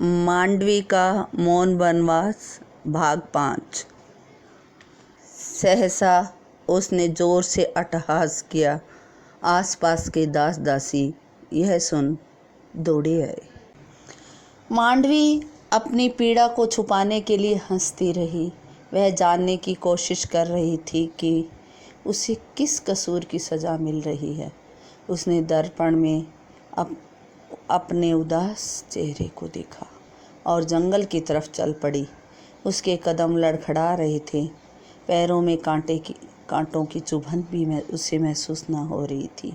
मांडवी का मौन वनवास भाग 5। सहसा उसने जोर से अट्टहास किया। आसपास के दास दासी यह सुन दौड़े आए। मांडवी अपनी पीड़ा को छुपाने के लिए हंसती रही। वह जानने की कोशिश कर रही थी कि उसे किस कसूर की सज़ा मिल रही है। उसने दर्पण में अपने उदास चेहरे को देखा और जंगल की तरफ चल पड़ी। उसके कदम लड़खड़ा रहे थे। पैरों में कांटों की चुभन भी उसे महसूस न हो रही थी।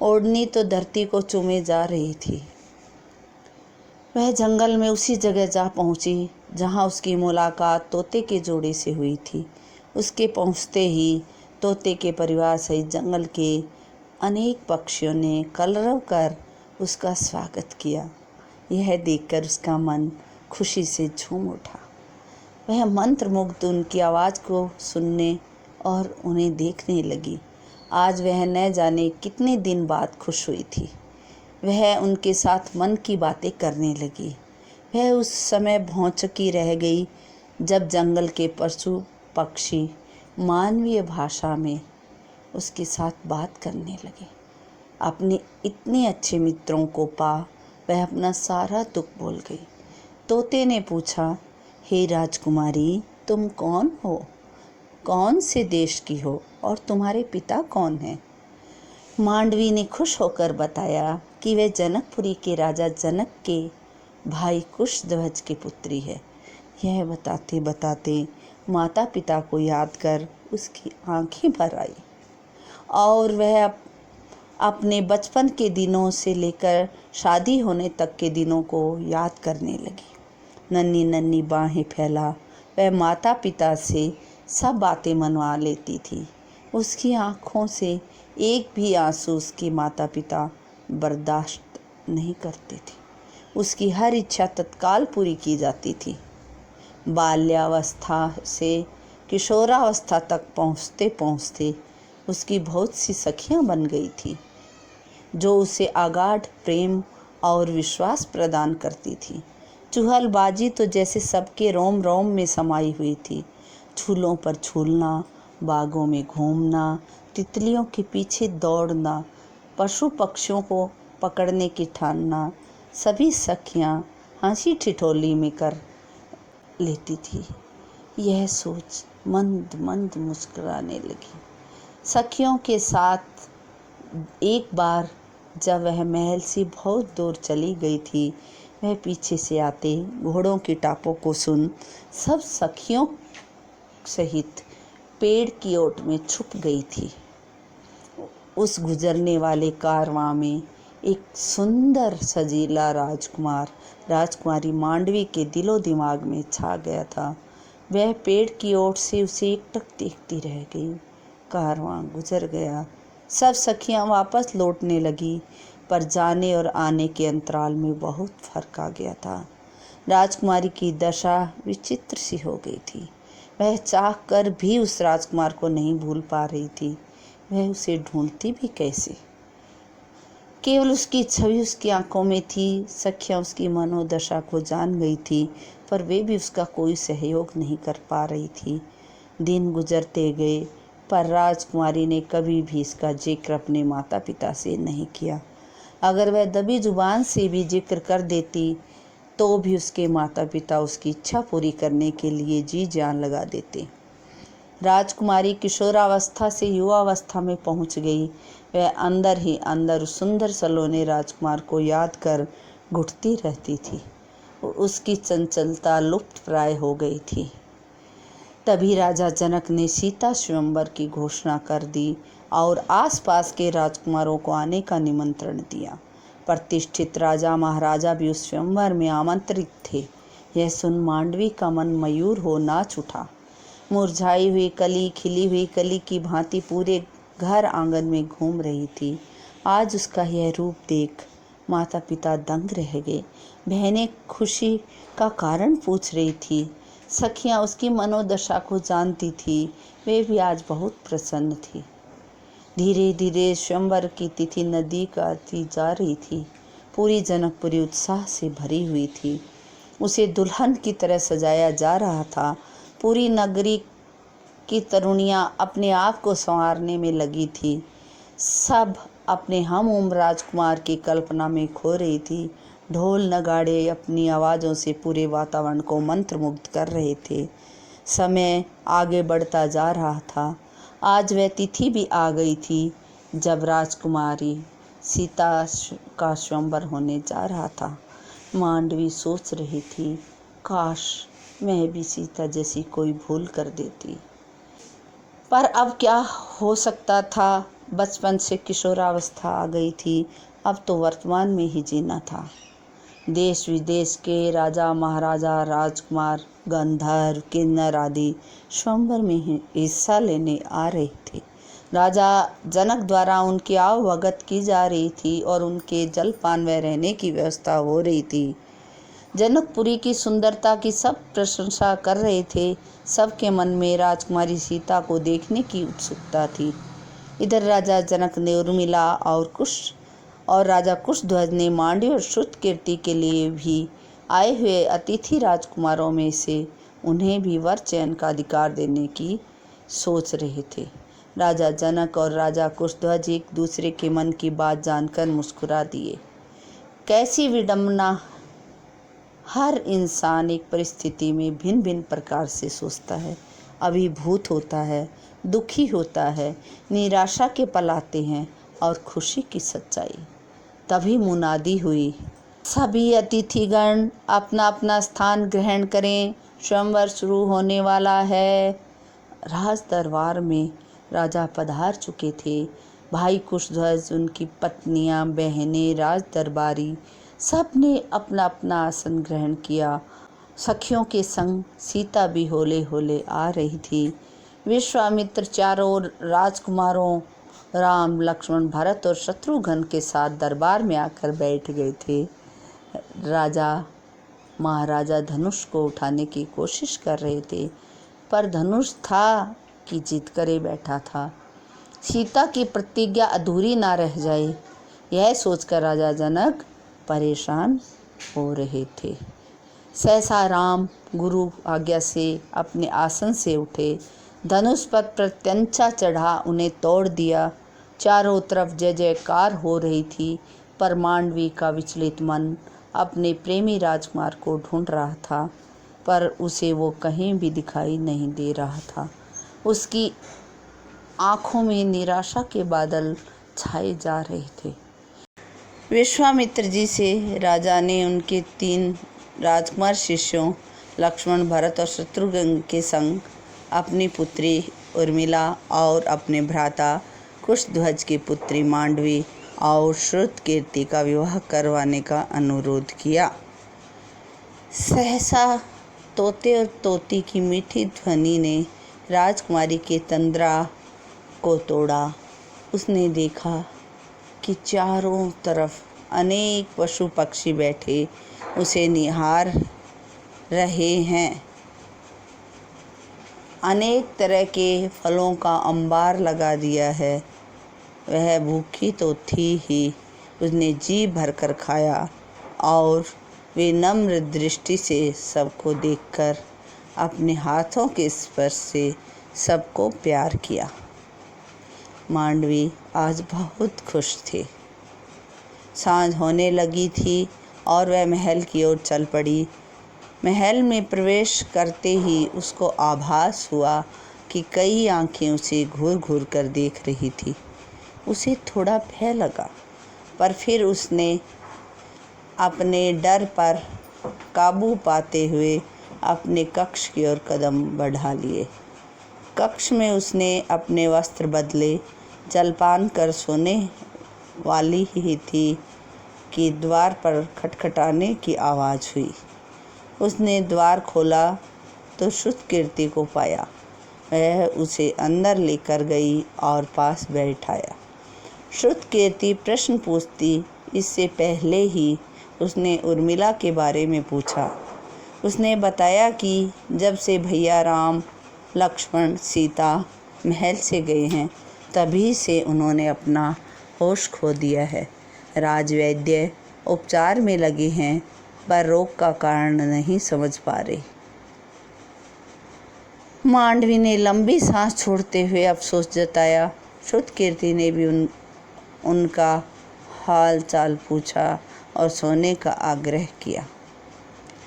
ओढ़नी तो धरती को चूमे जा रही थी। वह जंगल में उसी जगह जा पहुंची जहां उसकी मुलाकात तोते के जोड़े से हुई थी। उसके पहुंचते ही तोते के परिवार सहित जंगल के अनेक पक्षियों ने कलरव कर उसका स्वागत किया। यह देखकर उसका मन खुशी से झूम उठा। वह मंत्रमुग्ध उनकी आवाज़ को सुनने और उन्हें देखने लगी। आज वह न जाने कितने दिन बाद खुश हुई थी। वह उनके साथ मन की बातें करने लगी। वह उस समय भौंचकी रह गई जब जंगल के पशु पक्षी मानवीय भाषा में उसके साथ बात करने लगे। अपने इतने अच्छे मित्रों को पा वह अपना सारा दुख भूल गई। तोते ने पूछा, हे राजकुमारी, तुम कौन हो? कौन से देश की हो और तुम्हारे पिता कौन हैं? मांडवी ने खुश होकर बताया कि वह जनकपुरी के राजा जनक के भाई कुशध्वज की पुत्री है। यह बताते बताते माता पिता को याद कर उसकी आंखें भर आई और वह अपने बचपन के दिनों से लेकर शादी होने तक के दिनों को याद करने लगी। नन्ही नन्ही बाहें फैला वह माता पिता से सब बातें मनवा लेती थी। उसकी आँखों से एक भी आंसू उसके माता पिता बर्दाश्त नहीं करते थे। उसकी हर इच्छा तत्काल पूरी की जाती थी। बाल्यावस्था से किशोरावस्था तक पहुँचते पहुँचते उसकी बहुत सी सखियाँ बन गई थी जो उसे अगाध प्रेम और विश्वास प्रदान करती थी। चुहलबाजी तो जैसे सबके रोम रोम में समाई हुई थी। झूलों पर झूलना, बागों में घूमना, तितलियों के पीछे दौड़ना, पशु पक्षियों को पकड़ने की ठानना, सभी सखियां हंसी ठिठोली में कर लेती थी। यह सोच मंद मंद मुस्कुराने लगी। सखियों के साथ एक बार जब वह महल से बहुत दूर चली गई थी, वह पीछे से आते घोड़ों की टापों को सुन सब सखियों सहित पेड़ की ओट में छुप गई थी। उस गुजरने वाले कारवां में एक सुंदर सजीला राजकुमारी मांडवी के दिलो दिमाग में छा गया था। वह पेड़ की ओट से उसे एकटक देखती रह गई। कारवां गुजर गया। सब सखियां वापस लौटने लगी, पर जाने और आने के अंतराल में बहुत फर्क आ गया था। राजकुमारी की दशा विचित्र सी हो गई थी। वह चाह कर भी उस राजकुमार को नहीं भूल पा रही थी। वह उसे ढूंढती भी कैसे? केवल उसकी छवि उसकी आंखों में थी। सखियां उसकी मनोदशा को जान गई थी, पर वे भी उसका कोई सहयोग नहीं कर पा रही थी। दिन गुजरते गए, पर राजकुमारी ने कभी भी इसका जिक्र अपने माता पिता से नहीं किया। अगर वह दबी जुबान से भी जिक्र कर देती तो भी उसके माता पिता उसकी इच्छा पूरी करने के लिए जी जान लगा देते। राजकुमारी किशोरावस्था से युवावस्था में पहुंच गई। वह अंदर ही अंदर उस सुंदर सलोने राजकुमार को याद कर घुटती रहती थी। उसकी चंचलता लुप्त प्राय हो गई थी। तभी राजा जनक ने सीता स्वयंवर की घोषणा कर दी और आसपास के राजकुमारों को आने का निमंत्रण दिया। प्रतिष्ठित राजा महाराजा भी उस स्वयंवर में आमंत्रित थे। यह सुन मांडवी का मन मयूर हो नाच उठा। मुरझाई हुई कली खिली हुई कली की भांति पूरे घर आंगन में घूम रही थी। आज उसका यह रूप देख माता पिता दंग रह गए। बहनें खुशी का कारण पूछ रही थी। सखियां उसकी मनोदशा को जानती थी। वे भी आज बहुत प्रसन्न थी। धीरे धीरे स्वयंवर की तिथि नजदीक आती जा रही थी। पूरी जनकपुरी उत्साह से भरी हुई थी। उसे दुल्हन की तरह सजाया जा रहा था। पूरी नगरी की तरुणियां अपने आप को संवारने में लगी थी। सब अपने हम उम्र राजकुमार की कल्पना में खो रही थी। ढोल नगाड़े अपनी आवाज़ों से पूरे वातावरण को मंत्रमुग्ध कर रहे थे। समय आगे बढ़ता जा रहा था। आज वह तिथि भी आ गई थी जब राजकुमारी सीता का स्वयंवर होने जा रहा था। मांडवी सोच रही थी, काश मैं भी सीता जैसी कोई भूल कर देती। पर अब क्या हो सकता था। बचपन से किशोरावस्था आ गई थी। अब तो वर्तमान में ही जीना था। देश विदेश के राजा महाराजा राजकुमार गंधर्व किन्नर आदि स्वयंवर में हिस्सा लेने आ रहे थे। राजा जनक द्वारा उनकी आवभगत की जा रही थी और उनके जलपान व रहने की व्यवस्था हो रही थी। जनकपुरी की सुंदरता की सब प्रशंसा कर रहे थे। सबके मन में राजकुमारी सीता को देखने की उत्सुकता थी। इधर राजा जनक ने उर्मिला और राजा कुशध्वज ने मांडवी और श्रुतकीर्ति के लिए भी आए हुए अतिथि राजकुमारों में से उन्हें भी वर चयन का अधिकार देने की सोच रहे थे। राजा जनक और राजा कुशध्वज एक दूसरे के मन की बात जानकर मुस्कुरा दिए। कैसी विडंबना! हर इंसान एक परिस्थिति में भिन्न भिन्न प्रकार से सोचता है, अभिभूत होता है, दुखी होता है, निराशा के पल आते हैं और खुशी की सच्चाई। तभी मुनादी हुई, सभी अतिथिगण अपना अपना स्थान ग्रहण करें, स्वयंवर शुरू होने वाला है। राज दरबार में राजा पधार चुके थे। भाई कुशध्वज, उनकी पत्नियां, बहनें, राज दरबारी सब ने अपना अपना आसन ग्रहण किया। सखियों के संग सीता भी होले होले आ रही थी। विश्वामित्र चारों राजकुमारों राम लक्ष्मण भरत और शत्रुघ्न के साथ दरबार में आकर बैठ गए थे। राजा महाराजा धनुष को उठाने की कोशिश कर रहे थे, पर धनुष था कि जीत करे बैठा था। सीता की प्रतिज्ञा अधूरी ना रह जाए, यह सोचकर राजा जनक परेशान हो रहे थे। सहसा राम गुरु आज्ञा से अपने आसन से उठे, धनुष पर प्रत्यंचा चढ़ा उन्हें तोड़ दिया। चारों तरफ जय जयकार हो रही थी, पर मांडवी का विचलित मन अपने प्रेमी राजकुमार को ढूंढ रहा था, पर उसे वो कहीं भी दिखाई नहीं दे रहा था। उसकी आंखों में निराशा के बादल छाए जा रहे थे। विश्वामित्र जी से राजा ने उनके 3 राजकुमार शिष्यों लक्ष्मण भरत और शत्रुघ्न के संग अपनी पुत्री उर्मिला और अपने भ्राता कुशध्वज की पुत्री मांडवी और श्रुतकीर्ति का विवाह करवाने का अनुरोध किया। सहसा तोते और तोती की मीठी ध्वनि ने राजकुमारी के तंद्रा को तोड़ा। उसने देखा कि चारों तरफ अनेक पशु पक्षी बैठे उसे निहार रहे हैं। अनेक तरह के फलों का अंबार लगा दिया है। वह भूखी तो थी ही, उसने जी भरकर खाया और वे नम्र दृष्टि से सबको देखकर अपने हाथों के स्पर्श से सबको प्यार किया। मांडवी आज बहुत खुश थी। सांझ होने लगी थी और वह महल की ओर चल पड़ी। महल में प्रवेश करते ही उसको आभास हुआ कि कई आंखें उसे घूर घूर कर देख रही थी। उसे थोड़ा भय लगा, पर फिर उसने अपने डर पर काबू पाते हुए अपने कक्ष की ओर कदम बढ़ा लिए। कक्ष में उसने अपने वस्त्र बदले, जलपान कर सोने वाली ही थी कि द्वार पर खटखटाने की आवाज़ हुई। उसने द्वार खोला तो श्रुतकीर्ति को पाया। वह उसे अंदर लेकर गई और पास बैठाया। श्रुतकीर्ति प्रश्न पूछती, इससे पहले ही उसने उर्मिला के बारे में पूछा। उसने बताया कि जब से भैया राम लक्ष्मण सीता महल से गए हैं, तभी से उन्होंने अपना होश खो दिया है। राजवैद्य उपचार में लगे हैं पर रोग का कारण नहीं समझ पा रहे। मांडवी ने लंबी सांस छोड़ते हुए अफसोस जताया। श्रुतकीर्ति ने भी उनका हाल चाल पूछा और सोने का आग्रह किया।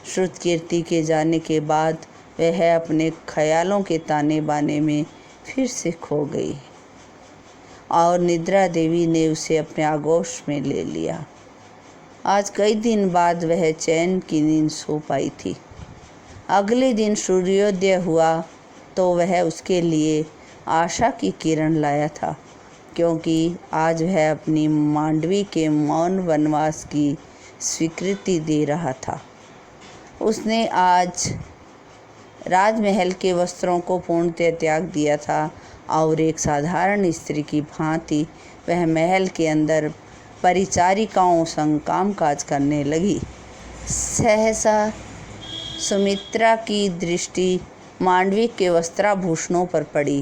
श्रुतकीर्ति के जाने के बाद वह अपने ख्यालों के ताने बाने में फिर से खो गई और निद्रा देवी ने उसे अपने आगोश में ले लिया। आज कई दिन बाद वह चैन की नींद सो पाई थी। अगले दिन सूर्योदय हुआ तो वह उसके लिए आशा की किरण लाया था, क्योंकि आज वह अपनी मांडवी के मौन वनवास की स्वीकृति दे रहा था। उसने आज राजमहल के वस्त्रों को पूर्णतः त्याग दिया था और एक साधारण स्त्री की भांति वह महल के अंदर परिचारिकाओं संग कामकाज करने लगी। सहसा सुमित्रा की दृष्टि मांडवी के वस्त्राभूषणों पर पड़ी।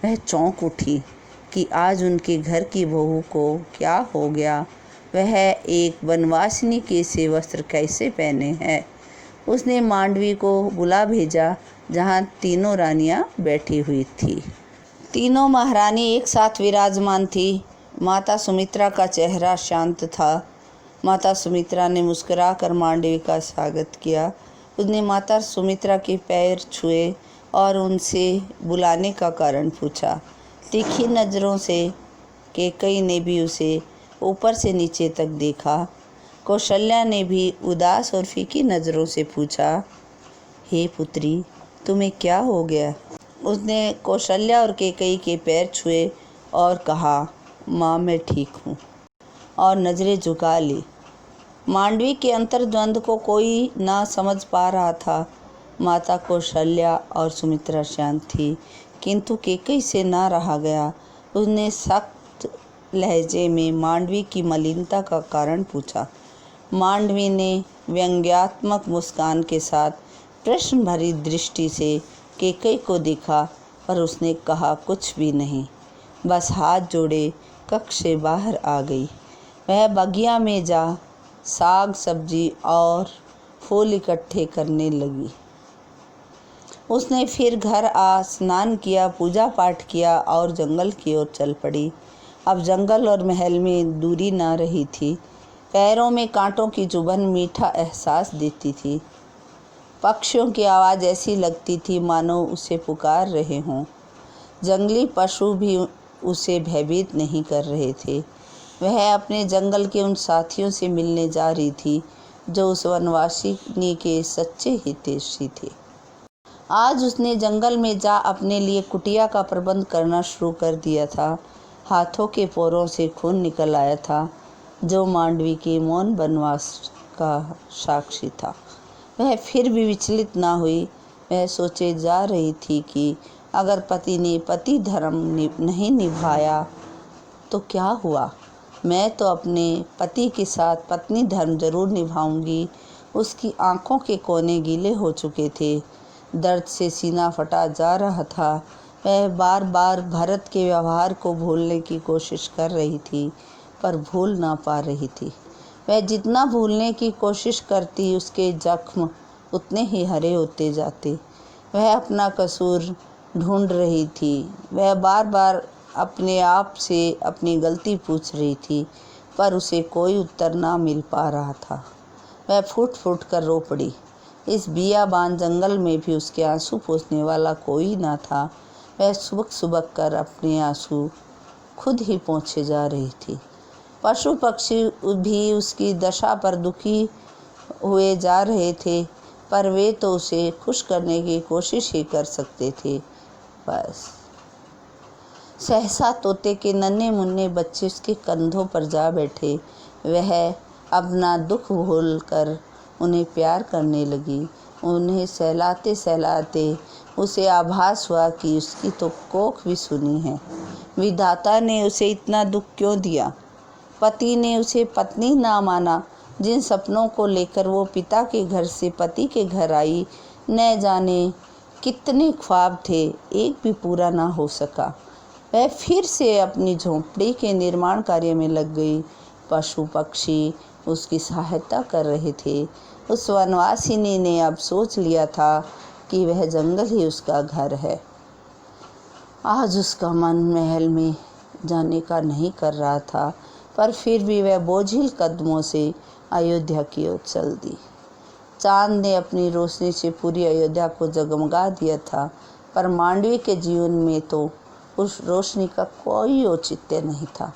वह चौंक उठी कि आज उनके घर की बहू को क्या हो गया। वह एक वनवासिनी के से वस्त्र कैसे पहने हैं। उसने मांडवी को बुला भेजा, जहाँ तीनों रानियां बैठी हुई थी। तीनों महारानी एक साथ विराजमान थी। माता सुमित्रा का चेहरा शांत था। माता सुमित्रा ने मुस्कुराकर मांडवी का स्वागत किया। उसने माता सुमित्रा के पैर छुए और उनसे बुलाने का कारण पूछा। तीखी नज़रों से कैकेयी ने भी उसे ऊपर से नीचे तक देखा। कौशल्या ने भी उदास और फीकी नज़रों से पूछा, हे पुत्री, तुम्हें क्या हो गया। उसने कौशल्या और कैकेयी के पैर छुए और कहा, माँ मैं ठीक हूँ, और नज़रें झुका ली। मांडवी के अंतर्द्वंद को कोई ना समझ पा रहा था। माता कौशल्या और सुमित्रा शांत थी, किंतु कैकेयी से ना रहा गया। उसने सख्त लहजे में मांडवी की मलिनता का कारण पूछा। मांडवी ने व्यंग्यात्मक मुस्कान के साथ प्रश्न भरी दृष्टि से कैकेयी को देखा, पर उसने कहा कुछ भी नहीं, बस हाथ जोड़े कक्ष से बाहर आ गई। वह बगिया में जा साग सब्जी और फूल इकट्ठे करने लगी। उसने फिर घर आ स्नान किया, पूजा पाठ किया और जंगल की ओर चल पड़ी। अब जंगल और महल में दूरी ना रही थी। पैरों में कांटों की चुभन मीठा एहसास देती थी। पक्षियों की आवाज़ ऐसी लगती थी मानो उसे पुकार रहे हों। जंगली पशु भी उसे भयभीत नहीं कर रहे थे। वह अपने जंगल के उन साथियों से मिलने जा रही थी जो उस वनवासिनी के सच्चे हितैषी थे। आज उसने जंगल में जा अपने लिए कुटिया का प्रबंध करना शुरू कर दिया था। हाथों के पोरों से खून निकल आया था, जो मांडवी के मौन वनवास का साक्षी था। वह फिर भी विचलित ना हुई। वह सोचे जा रही थी कि अगर पति ने पति धर्म नहीं निभाया तो क्या हुआ। मैं तो अपने पति के साथ पत्नी धर्म जरूर निभाऊंगी। उसकी आंखों के कोने गीले हो चुके थे। दर्द से सीना फटा जा रहा था। वह बार बार भरत के व्यवहार को भूलने की कोशिश कर रही थी, पर भूल ना पा रही थी। वह जितना भूलने की कोशिश करती, उसके जख्म उतने ही हरे होते जाते। वह अपना कसूर ढूंढ रही थी। वह बार बार अपने आप से अपनी गलती पूछ रही थी, पर उसे कोई उत्तर ना मिल पा रहा था। वह फूट फूट कर रो पड़ी। इस बियाबान जंगल में भी उसके आंसू पोंछने वाला कोई ना था। वह सुबक सुबक कर अपने आंसू खुद ही पोंछे जा रही थी। पशु पक्षी भी उसकी दशा पर दुखी हुए जा रहे थे, पर वे तो उसे खुश करने की कोशिश ही कर सकते थे। बस सहसा तोते के नन्हे मुन्ने बच्चे उसके कंधों पर जा बैठे। वह अपना दुख भूल कर उन्हें प्यार करने लगी। उन्हें सहलाते सहलाते उसे आभास हुआ कि उसकी तो कोख भी सुनी है। विधाता ने उसे इतना दुख क्यों दिया। पति ने उसे पत्नी ना माना। जिन सपनों को लेकर वो पिता के घर से पति के घर आई, न जाने कितने ख्वाब थे, एक भी पूरा ना हो सका। वह फिर से अपनी झोंपड़ी के निर्माण कार्य में लग गई। पशु पक्षी उसकी सहायता कर रहे थे। उस वनवासिनी ने अब सोच लिया था कि वह जंगल ही उसका घर है। आज उसका मन महल में जाने का नहीं कर रहा था, पर फिर भी वह बोझिल कदमों से अयोध्या की ओर चल दी। चांद ने अपनी रोशनी से पूरी अयोध्या को जगमगा दिया था, पर मांडवी के जीवन में तो उस रोशनी का कोई औचित्य नहीं था।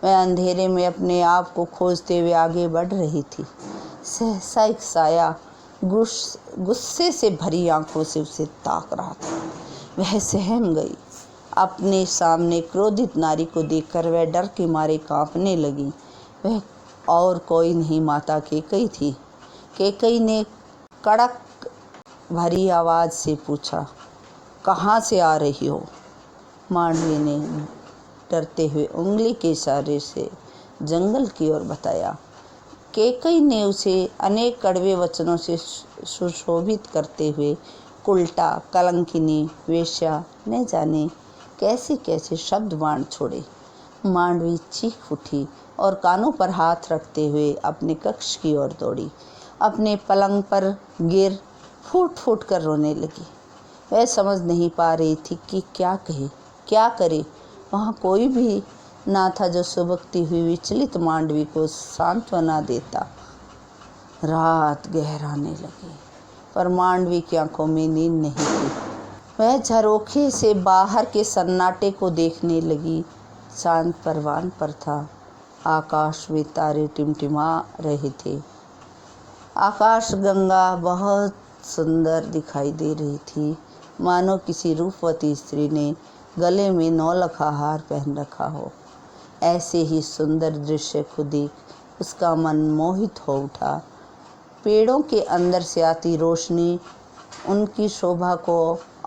वह अंधेरे में अपने आप को खोजते हुए आगे बढ़ रही थी। सहसा एक साया गुस्से से भरी आंखों से उसे ताक रहा था। वह सहम गई। अपने सामने क्रोधित नारी को देखकर वह डर के मारे कांपने लगी। वह और कोई नहीं, माता कैकई थी। कैकई ने कड़क भरी आवाज़ से पूछा, कहाँ से आ रही हो? मांडवी ने डरते हुए उंगली के इशारे से जंगल की ओर बताया। कैकई ने उसे अनेक कड़वे वचनों से सुशोभित करते हुए उल्टा, कलंकिनी, वेश्या, न जाने कैसे कैसे शब्द बाण छोड़े। मांडवी चीख उठी और कानों पर हाथ रखते हुए अपने कक्ष की ओर दौड़ी। अपने पलंग पर गिर फूट फूट कर रोने लगी। वह समझ नहीं पा रही थी कि क्या कहे, क्या करे। वहाँ कोई भी ना था जो सुबकती हुई विचलित मांडवी को सांत्वना देता। रात गहराने लगी, पर मांडवी की आंखों में नींद नहीं थी। वह झरोखे से बाहर के सन्नाटे को देखने लगी। चांद परवान पर था। आकाश में तारे टिमटिमा रहे थे। आकाश गंगा बहुत सुंदर दिखाई दे रही थी, मानो किसी रूपवती स्त्री ने गले में नौलखा हार पहन रखा हो। ऐसे ही सुंदर दृश्य को देख उसका मन मोहित हो उठा। पेड़ों के अंदर से आती रोशनी उनकी शोभा को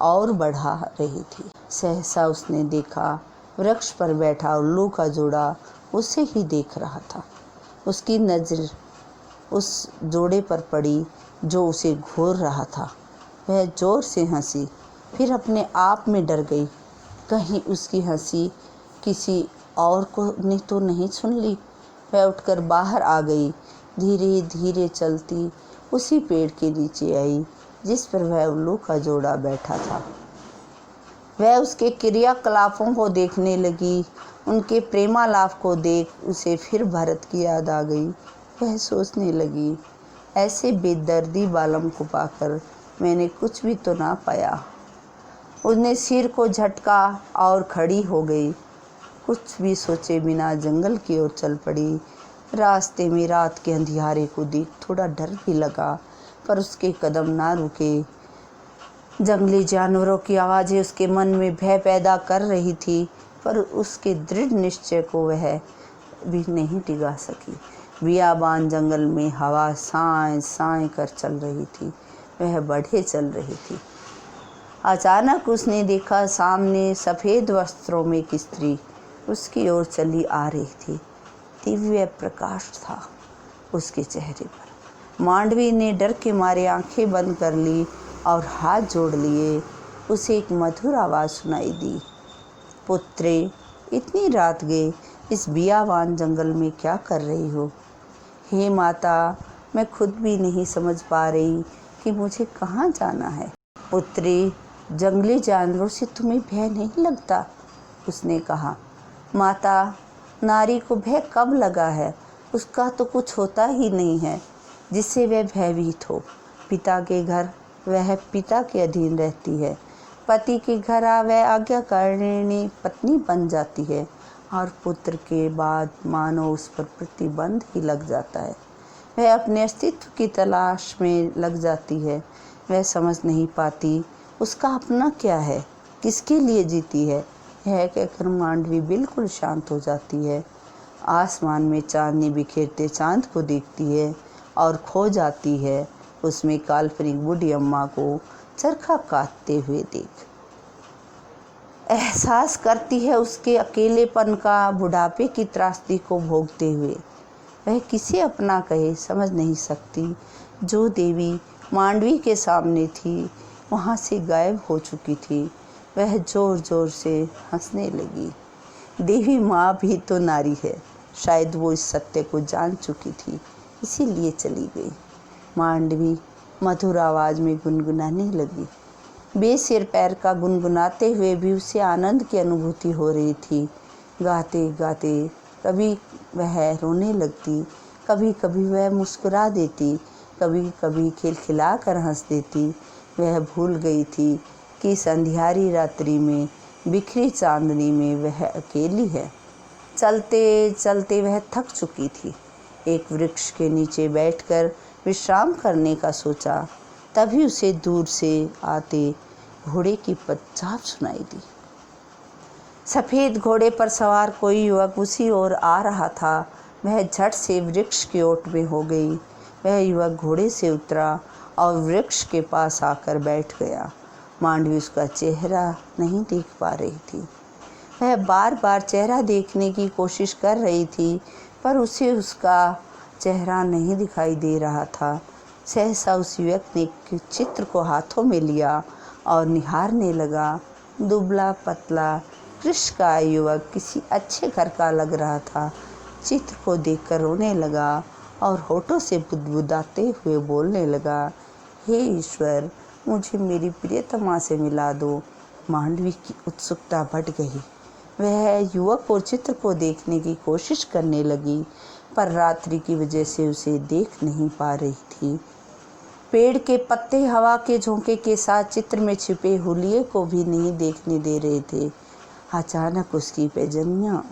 और बढ़ा रही थी। सहसा उसने देखा, वृक्ष पर बैठा उल्लू का जोड़ा उसे ही देख रहा था। उसकी नज़र उस जोड़े पर पड़ी जो उसे घूर रहा था। वह जोर से हंसी, फिर अपने आप में डर गई। कहीं उसकी हंसी किसी और को ने तो नहीं सुन ली। वह उठकर बाहर आ गई। धीरे धीरे चलती उसी पेड़ के नीचे आई जिस पर वह उल्लू का जोड़ा बैठा था। वह उसके क्रियाकलापों को देखने लगी। उनके प्रेमालाप को देख उसे फिर भरत की याद आ गई। वह सोचने लगी, ऐसे बेदर्दी बालम को पाकर मैंने कुछ भी तो ना पाया। उसने सिर को झटका और खड़ी हो गई। कुछ भी सोचे बिना जंगल की ओर चल पड़ी। रास्ते में रात के अंधियारे को देख थोड़ा डर भी लगा, पर उसके कदम ना रुके। जंगली जानवरों की आवाज़ें उसके मन में भय पैदा कर रही थी, पर उसके दृढ़ निश्चय को वह भी नहीं टिका सकी। बियाबान जंगल में हवा साए साए कर चल रही थी। वह बढ़े चल रही थी। अचानक उसने देखा, सामने सफ़ेद वस्त्रों में एक स्त्री उसकी ओर चली आ रही थी। दिव्य प्रकाश था उसके चेहरे पर। मांडवी ने डर के मारे आंखें बंद कर ली और हाथ जोड़ लिए। उसे एक मधुर आवाज़ सुनाई दी, पुत्रे, इतनी रात गए इस बियावान जंगल में क्या कर रही हो? हे माता, मैं खुद भी नहीं समझ पा रही कि मुझे कहाँ जाना है। पुत्री, जंगली जानवरों से तुम्हें भय नहीं लगता? उसने कहा। माता, नारी को भय कब लगा है? उसका तो कुछ होता ही नहीं है जिससे वह भयभीत हो। पिता के घर वह पिता के अधीन रहती है। पति के घर वह आज्ञाकारिणी पत्नी बन जाती है, और पुत्र के बाद मानो उस पर प्रतिबंध ही लग जाता है। वह अपने अस्तित्व की तलाश में लग जाती है। वह समझ नहीं पाती उसका अपना क्या है, किसके लिए जीती है। यह कहकर मांडवी बिल्कुल शांत हो जाती है। आसमान में चांदनी बिखेरते चांद को देखती है और खो जाती है उसमें काल्पनिक बूढ़ी अम्मा को चरखा काटते हुए देख। एहसास करती है उसके अकेलेपन का, बुढ़ापे की त्रासदी को भोगते हुए। वह किसे अपना कहे समझ नहीं सकती। जो देवी मांडवी के सामने थी वहाँ से गायब हो चुकी थी। वह जोर जोर से हंसने लगी। देवी माँ भी तो नारी है। शायद वो इस सत्य को जान चुकी थी, इसीलिए चली गई। मांडवी मधुर आवाज़ में गुनगुनाने लगी। बेसिर पैर का गुनगुनाते हुए भी उसे आनंद की अनुभूति हो रही थी। गाते गाते कभी वह रोने लगती, कभी कभी वह मुस्कुरा देती, कभी कभी खिलखिला कर हंस देती। वह भूल गई थी कि इस अंधियारी रात्रि में, बिखरी चांदनी में वह अकेली है। चलते चलते वह थक चुकी थी। एक वृक्ष के नीचे बैठकर विश्राम करने का सोचा, तभी उसे दूर से आते घोड़े की पदचाप सुनाई दी। सफ़ेद घोड़े पर सवार कोई युवक उसी ओर आ रहा था। वह झट से वृक्ष की ओट में हो गई। वह युवक घोड़े से उतरा और वृक्ष के पास आकर बैठ गया। मांडवी उसका चेहरा नहीं देख पा रही थी। वह बार बार चेहरा देखने की कोशिश कर रही थी, पर उसे उसका चेहरा नहीं दिखाई दे रहा था। सहसा उस युवक ने एक चित्र को हाथों में लिया और निहारने लगा। दुबला पतला कृष्णकाय युवक किसी अच्छे घर का लग रहा था। चित्र को देखकर रोने लगा और होठों से बुदबुदाते हुए बोलने लगा, हे ईश्वर, मुझे मेरी प्रियतमा से मिला दो। मांडवी की उत्सुकता बढ़ गई। वह युवक और चित्र को देखने की कोशिश करने लगी, पर रात्रि की वजह से उसे देख नहीं पा रही थी। पेड़ के पत्ते हवा के झोंके के साथ चित्र में छिपे हुलिये को भी नहीं देखने दे रहे थे। अचानक उसकी बेजनिया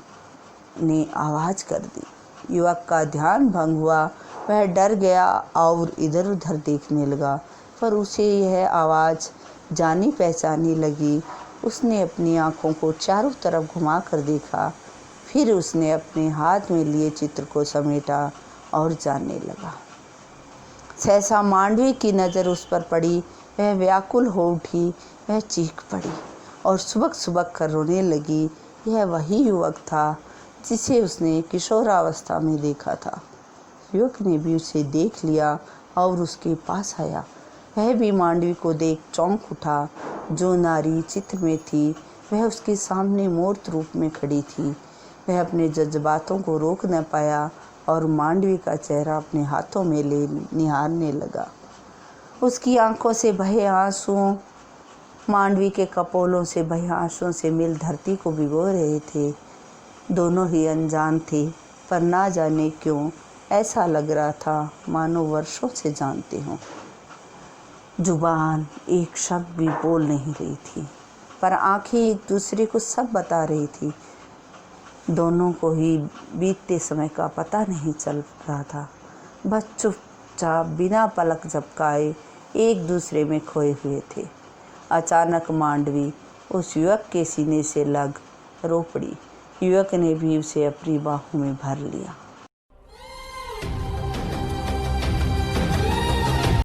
ने आवाज़ कर दी। युवक का ध्यान भंग हुआ। वह डर गया और इधर उधर देखने लगा, पर उसे यह आवाज़ जानी पहचानी लगी। उसने अपनी आँखों को चारों तरफ घुमा कर देखा, फिर उसने अपने हाथ में लिए चित्र को समेटा और जानने लगा। सहसा मांडवी की नज़र उस पर पड़ी। वह व्याकुल हो उठी। वह चीख पड़ी और सुबक सुबक कर रोने लगी। यह वही युवक था जिसे उसने किशोरावस्था में देखा था। युवक ने भी उसे देख लिया और उसके पास आया। वह भी मांडवी को देख चौंक उठा। जो नारी चित्र में थी, वह उसके सामने मूर्त रूप में खड़ी थी। वह अपने जज्बातों को रोक न पाया और मांडवी का चेहरा अपने हाथों में ले निहारने लगा। उसकी आंखों से बहे आंसुओं, मांडवी के कपोलों से बहे आंसुओं से मिल धरती को भिगो रहे थे। दोनों ही अनजान थे, पर ना जाने क्यों ऐसा लग रहा था मानो वर्षों से जानते हों। जुबान एक शब्द भी बोल नहीं रही थी, पर आंखें एक दूसरे को सब बता रही थी। दोनों को ही बीतते समय का पता नहीं चल रहा था। बस चुपचाप बिना पलक झपकाए एक दूसरे में खोए हुए थे। अचानक मांडवी उस युवक के सीने से लग रो पड़ी। युवक ने भी उसे अपनी बाहों में भर लिया।